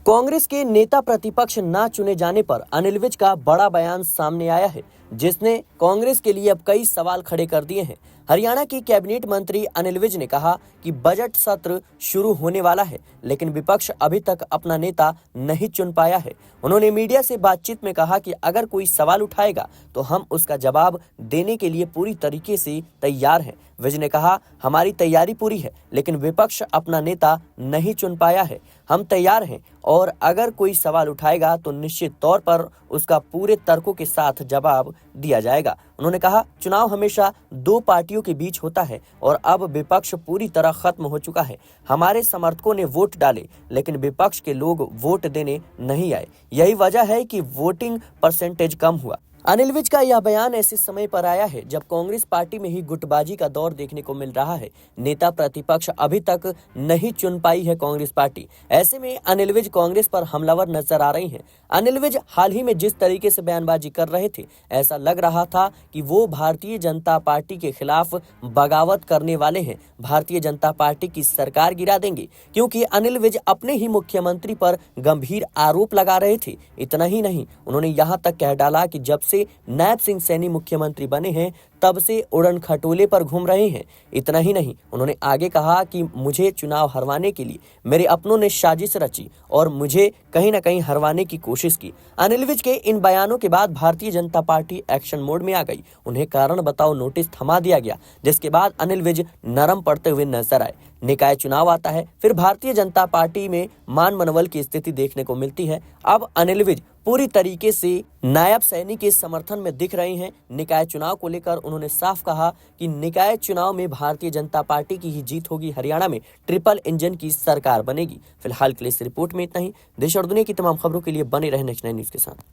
कांग्रेस के नेता प्रतिपक्ष न चुने जाने पर अनिल विज का बड़ा बयान सामने आया है, जिसने कांग्रेस के लिए अब कई सवाल खड़े कर दिए हैं। हरियाणा के कैबिनेट मंत्री अनिल विज ने कहा कि बजट सत्र शुरू होने वाला है, लेकिन विपक्ष अभी तक अपना नेता नहीं चुन पाया है। उन्होंने मीडिया से बातचीत में कहा कि अगर कोई सवाल उठाएगा तो हम उसका जवाब देने के लिए पूरी तरीके से तैयार हैं। विज ने कहा, हमारी तैयारी पूरी है, लेकिन विपक्ष अपना नेता नहीं चुन पाया है। हम तैयार हैं और अगर कोई सवाल उठाएगा तो निश्चित तौर पर उसका पूरे तर्कों के साथ जवाब दिया जाएगा। उन्होंने कहा, चुनाव हमेशा दो पार्टियों के बीच होता है और अब विपक्ष पूरी तरह खत्म हो चुका है। हमारे समर्थकों ने वोट डाले, लेकिन विपक्ष के लोग वोट देने नहीं आए। यही वजह है कि वोटिंग परसेंटेज कम हुआ। अनिल विज का यह बयान ऐसे समय पर आया है जब कांग्रेस पार्टी में ही गुटबाजी का दौर देखने को मिल रहा है। नेता प्रतिपक्ष अभी तक नहीं चुन पाई है कांग्रेस पार्टी। ऐसे में अनिल विज कांग्रेस पर हमलावर नजर आ रही हैं। अनिल विज हाल ही में जिस तरीके से बयानबाजी कर रहे थे, ऐसा लग रहा था कि वो भारतीय जनता पार्टी के खिलाफ बगावत करने वाले हैं, भारतीय जनता पार्टी की सरकार गिरा देंगे, क्योंकि अनिल विज अपने ही मुख्यमंत्री पर गंभीर आरोप लगा रहे थे। इतना ही नहीं, उन्होंने यहाँ तक कह डाला कि जब से नायब सिंह सैनी मुख्यमंत्री बने हैं तब से उड़न खटोले पर घूम रहे हैं। इतना ही नहीं, उन्होंने आगे कहा कि मुझे चुनाव हरवाने के लिए मेरे अपनों ने साजिश रची और मुझे कहीं ना कहीं हरवाने की कोशिश की। अनिल विज के इन बयानों के बाद Bharatiya Janata party action mode में आ गई। उन्हें कारण बताओ नोटिस थमा दिया गया, जिसके बाद अनिल विज नरम पड़ते हुए नजर आए। निकाय चुनाव आता है, फिर भारतीय जनता पार्टी में मान मनवल की स्थिति देखने को मिलती है। अब अनिल विज पूरी तरीके से नायब सैनी के समर्थन में दिख रहे हैं। निकाय चुनाव को लेकर उन्होंने साफ कहा कि निकाय चुनाव में भारतीय जनता पार्टी की ही जीत होगी। हरियाणा में ट्रिपल इंजन की सरकार बनेगी। फिलहाल के लिए इस रिपोर्ट में इतना ही। देश और दुनिया की तमाम खबरों के लिए बने रहे नेक्स्ट 9 न्यूज के साथ।